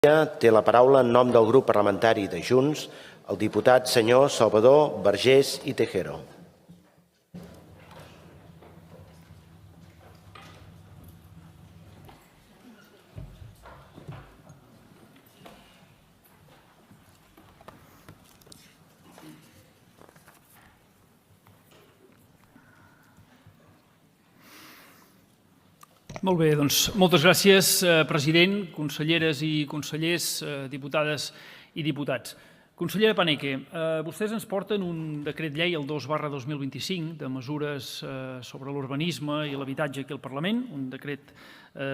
Té la paraula en nom del grup parlamentari de Junts el diputat senyor Salvador Vergés i Tejero. Molt bé, doncs moltes gràcies, president, conselleres i consellers, diputades i diputats. Consellera Paneque, vostès ens porten un decret llei, el 2/2025, de mesures sobre l'urbanisme i l'habitatge aquí al Parlament, un decret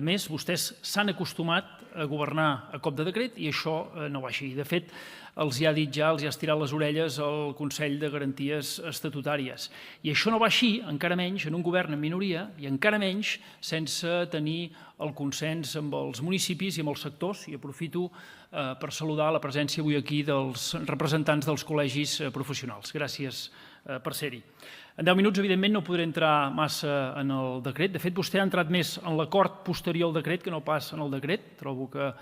més. Vostès s'han acostumat a governar a cop de decret i això no va així. De fet, els ha dit ja, els ha estirat les orelles al Consell de Garanties Estatutàries. I això no va així, encara menys, en un govern en minoria i encara menys sense tenir el consens amb els municipis i amb els sectors. I aprofito per saludar la presència avui aquí dels representants dels col·legis professionals. Gràcies per ser-hi. En 10 minuts, evidentment, no podré entrar massa en el decret. De fet, vostè ha entrat més en l'acord posterior al decret que no pas en el decret. Trobo que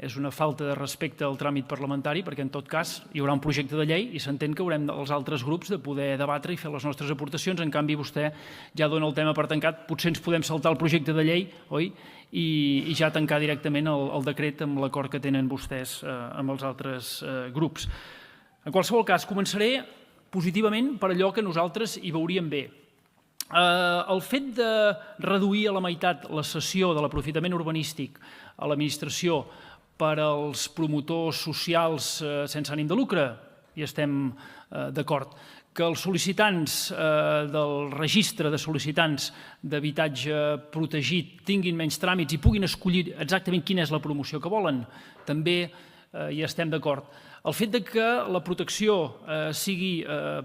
és una falta de respecte al tràmit parlamentari, perquè en tot cas hi haurà un projecte de llei i s'entén que haurem els altres grups de poder debatre i fer les nostres aportacions. En canvi, vostè ja dona el tema per tancat. Potser ens podem saltar el projecte de llei, oi? I ja tancar directament el decret amb l'acord que tenen vostès amb els altres grups. En qualsevol cas, començaré positivament per allò que nosaltres hi veuríem bé. El fet de reduir a la meitat la cessió de l'aprofitament urbanístic a l'administració per als promotors socials sense ànim de lucre, hi estem d'acord. Que els sol·licitants del registre de sol·licitants d'habitatge protegit tinguin menys tràmits i puguin escollir exactament quina és la promoció que volen, també hi estem d'acord. El fet que la protecció sigui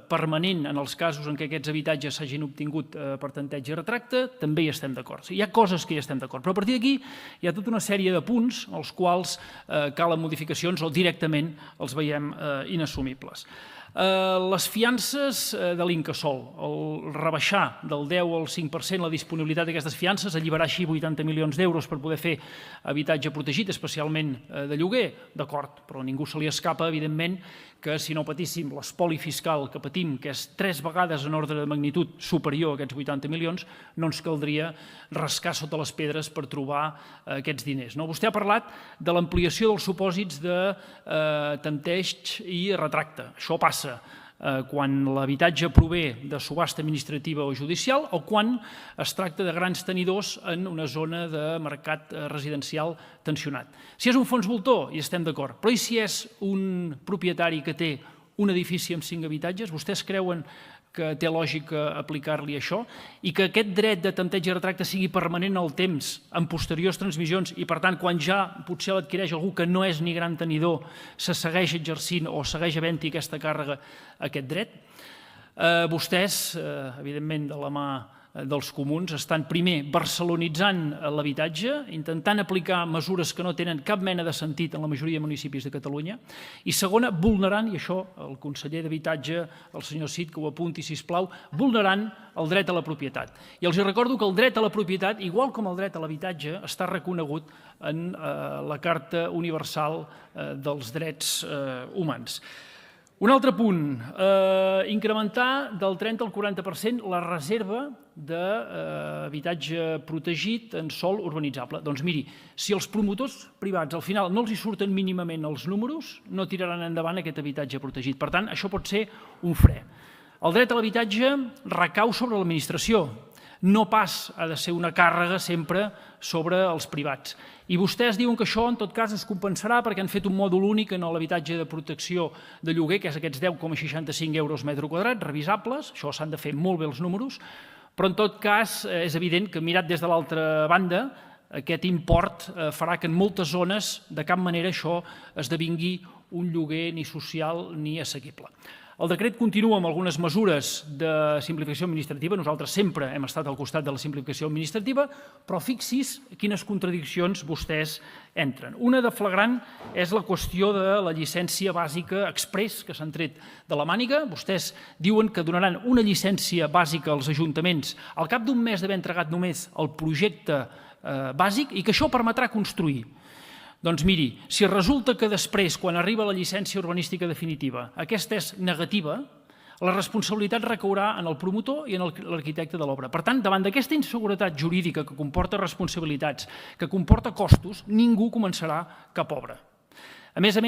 permanent en els casos en què aquests habitatges s'hagin obtingut per tanteig i retracte, també hi estem d'acord. Hi ha coses que hi estem d'acord, però a partir d'aquí hi ha tota una sèrie de punts als quals calen modificacions o directament els veiem inassumibles. Les fiances de l'Incasòl, el rebaixar del 10 al 5% la disponibilitat d'aquestes fiances, alliberar així 80 milions d'euros per poder fer habitatge protegit, especialment de lloguer, d'acord, però a ningú se li escapa, evidentment, que si no patíssim l'espoli fiscal que patim, que és 3 vegades en ordre de magnitud superior a aquests 80 milions, no ens caldria rascar sota les pedres per trobar aquests diners. Vostè ha parlat de l'ampliació dels supòsits de tanteig i retracte. Això passa quan l'habitatge prové de subhasta administrativa o judicial o quan es tracta de grans tenidors en una zona de mercat residencial tensionat. Si és un fons voltor, hi estem d'acord, però i si és un propietari que té un edifici amb 5 habitatges, vostès creuen que té lògica aplicar-li això i que aquest dret de tanteig i retracte sigui permanent en el temps, en posteriors transmissions i, per tant, quan ja potser l'adquireix algú que no és ni gran tenidor, se segueix exercint o segueix havent-hi aquesta càrrega, aquest dret? Vostès, evidentment, de la mà dels comuns, estan primer barcelonitzant l'habitatge, intentant aplicar mesures que no tenen cap mena de sentit en la majoria de municipis de Catalunya, i segona, vulnerant, i això el conseller d'Habitatge, el senyor Cid, que ho apunti, sisplau, vulnerant el dret a la propietat. I els recordo que el dret a la propietat, igual com el dret a l'habitatge, està reconegut en la Carta Universal dels Drets Humans. Un altre punt, incrementar del 30 al 40% la reserva d'habitatge protegit en sòl urbanitzable. Doncs miri, si els promotors privats al final no els hi surten mínimament els números, no tiraran endavant aquest habitatge protegit. Per tant, això pot ser un fre. El dret a l'habitatge recau sobre l'administració, no pas ha de ser una càrrega sempre sobre els privats. I vostès diuen que això, en tot cas, es compensarà perquè han fet un mòdul únic en l'habitatge de protecció de lloguer, que és aquests 10,65 euros metre quadrat, revisables, això s'han de fer molt bé els números, però en tot cas és evident que mirat des de l'altra banda, aquest import farà que en moltes zones de cap manera això esdevingui un lloguer ni social ni assequible. El decret continua amb algunes mesures de simplificació administrativa. Nosaltres sempre hem estat al costat de la simplificació administrativa, però fixi's quines contradiccions vostès entren. Una de flagrant és la qüestió de la llicència bàsica exprés que s'han tret de la màniga. Vostès diuen que donaran una llicència bàsica als ajuntaments al cap d'un mes d'haver entregat només el projecte bàsic i que això permetrà construir. Doncs miri, si resulta que després, quan arriba la llicència urbanística definitiva, aquesta és negativa, la responsabilitat recaurà en el promotor i en l'arquitecte de l'obra. Per tant, davant d'aquesta inseguretat jurídica que comporta responsabilitats, que comporta costos, ningú començarà cap obra. A més,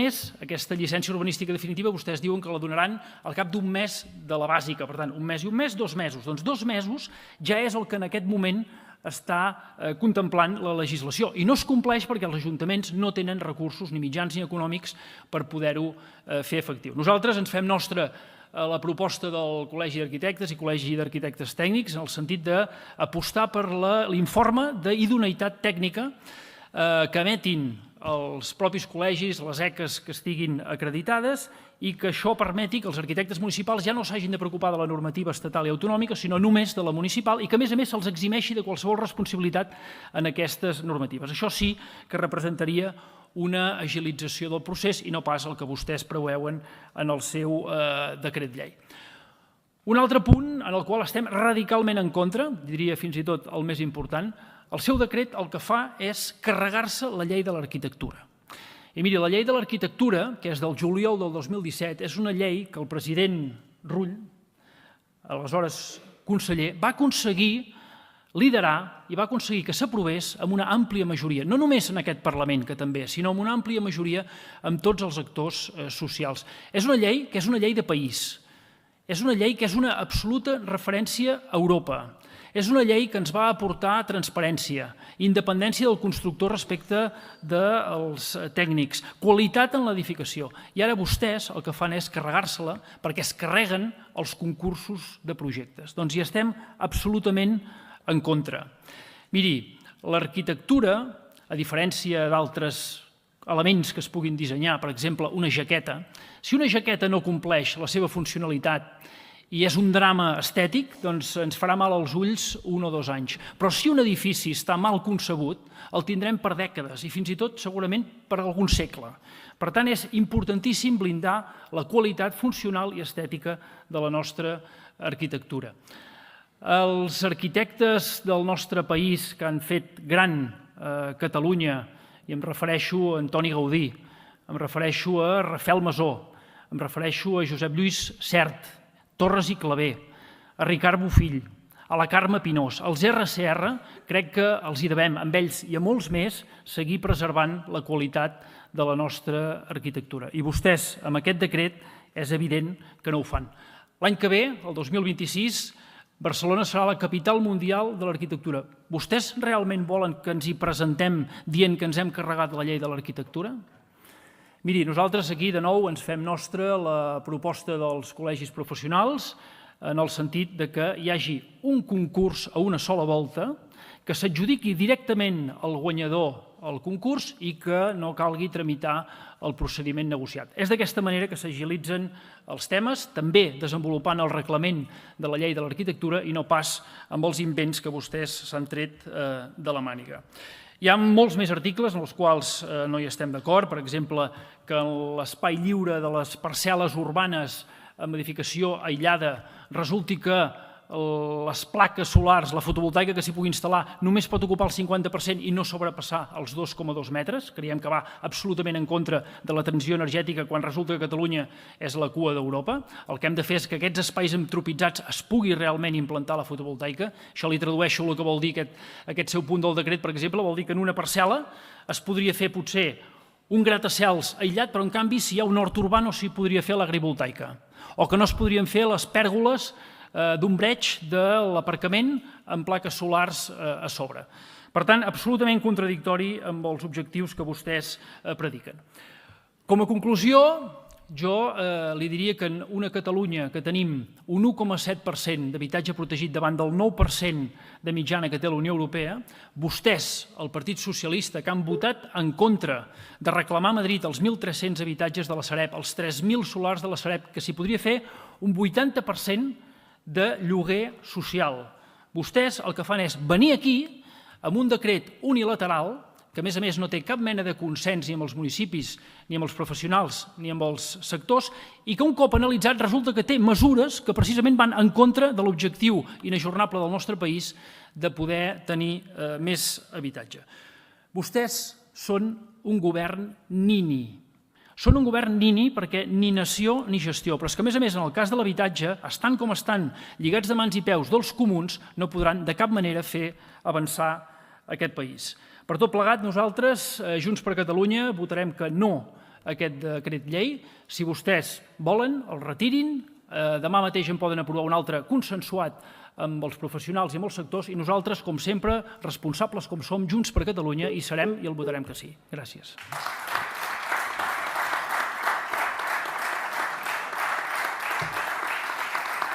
aquesta llicència urbanística definitiva vostès diuen que la donaran al cap d'un mes de la bàsica. Per tant, un mes i un mes, 2 mesos. Doncs 2 mesos ja és el que en aquest moment està contemplant la legislació. I no es compleix perquè els ajuntaments no tenen recursos ni mitjans ni econòmics per poder-ho fer efectiu. Nosaltres ens fem nostra la proposta del Col·legi d'Arquitectes i Col·legi d'Arquitectes Tècnics en el sentit d'apostar per l'informe d'idoneïtat tècnica que emetin els propis col·legis, les ECAs que estiguin acreditades i que això permeti que els arquitectes municipals ja no s'hagin de preocupar de la normativa estatal i autonòmica, sinó només de la municipal i que, a més se'ls eximeixi de qualsevol responsabilitat en aquestes normatives. Això sí que representaria una agilització del procés i no pas el que vostès preveuen en el seu decret llei. Un altre punt en el qual estem radicalment en contra, diria fins i tot el més important, el seu decret el que fa és carregar-se la llei de l'arquitectura. I miri, la llei de l'arquitectura, que és del juliol del 2017, és una llei que el president Rull, aleshores conseller, va aconseguir liderar i va aconseguir que s'aprovés amb una àmplia majoria, no només en aquest Parlament, que també, sinó amb una àmplia majoria amb tots els actors socials. És una llei que és una llei de país, és una llei que és una absoluta referència a Europa, és una llei que ens va aportar transparència, independència del constructor respecte dels tècnics, qualitat en l'edificació. I ara vostès el que fan és carregar-se-la perquè es carreguen els concursos de projectes. Doncs hi estem absolutament en contra. Miri, l'arquitectura, a diferència d'altres elements que es puguin dissenyar, per exemple, una jaqueta, si una jaqueta no compleix la seva funcionalitat i és un drama estètic, doncs ens farà mal als ulls 1 o 2 anys. Però si un edifici està mal concebut, el tindrem per dècades i fins i tot segurament per algun segle. Per tant, és importantíssim blindar la qualitat funcional i estètica de la nostra arquitectura. Els arquitectes del nostre país que han fet gran Catalunya, i em refereixo a Antoni Gaudí, em refereixo a Rafael Masó, em refereixo a Josep Lluís Sert, Torres i Clavé, a Ricard Bofill, a la Carme Pinós, als RCR, crec que els hi devem, amb ells i a molts més, seguir preservant la qualitat de la nostra arquitectura. I vostès, amb aquest decret, és evident que no ho fan. L'any que ve, el 2026, Barcelona serà la capital mundial de l'arquitectura. Vostès realment volen que ens hi presentem dient que ens hem carregat la llei de l'arquitectura? Miri, nosaltres aquí de nou ens fem nostra la proposta dels col·legis professionals en el sentit que hi hagi un concurs a una sola volta, que s'adjudiqui directament al guanyador el concurs i que no calgui tramitar el procediment negociat. És d'aquesta manera que s'agilitzen els temes, també desenvolupant el reglament de la llei de l'arquitectura i no pas amb els invents que vostès s'han tret de la màniga. Hi ha molts més articles en els quals no hi estem d'acord, per exemple, que en l'espai lliure de les parcel·les urbanes amb edificació aïllada resulti que les plaques solars, la fotovoltaica que s'hi pugui instal·lar només pot ocupar el 50% i no sobrepassar els 2,2 metres. Creiem que va absolutament en contra de la transició energètica quan resulta que Catalunya és la cua d'Europa. El que hem de fer és que aquests espais entropitzats es pugui realment implantar la fotovoltaica. Això li tradueixo el que vol dir aquest seu punt del decret, per exemple, vol dir que en una parcel·la es podria fer potser un gratacels aïllat, però en canvi si hi ha un hort urbà no s'hi podria fer l'agrivoltaica. O que no es podrien fer les pèrgoles d'ombreig de l'aparcament amb plaques solars a sobre. Per tant, absolutament contradictori amb els objectius que vostès prediquen. Com a conclusió, jo li diria que en una Catalunya que tenim un 1,7% d'habitatge protegit davant del 9% de mitjana que té la Unió Europea, vostès, el Partit Socialista, que han votat en contra de reclamar a Madrid els 1.300 habitatges de la Sareb, els 3.000 solars de la Sareb, que s'hi podria fer un 80% de lloguer social. Vostès el que fan és venir aquí amb un decret unilateral que a més no té cap mena de consens ni amb els municipis, ni amb els professionals, ni amb els sectors, i que un cop analitzat resulta que té mesures que precisament van en contra de l'objectiu inajornable del nostre país de poder tenir més habitatge. Vostès són un govern nini. Són un govern nini perquè ni nació ni gestió, però és que, a més, en el cas de l'habitatge, estan com estan, lligats de mans i peus dels comuns, no podran de cap manera fer avançar aquest país. Per tot plegat, nosaltres, Junts per Catalunya, votarem que no a aquest decret llei. Si vostès volen, el retirin. Demà mateix en poden aprovar un altre consensuat amb els professionals i amb els sectors, i nosaltres, com sempre, responsables com som, Junts per Catalunya, hi serem i el votarem que sí. Gràcies.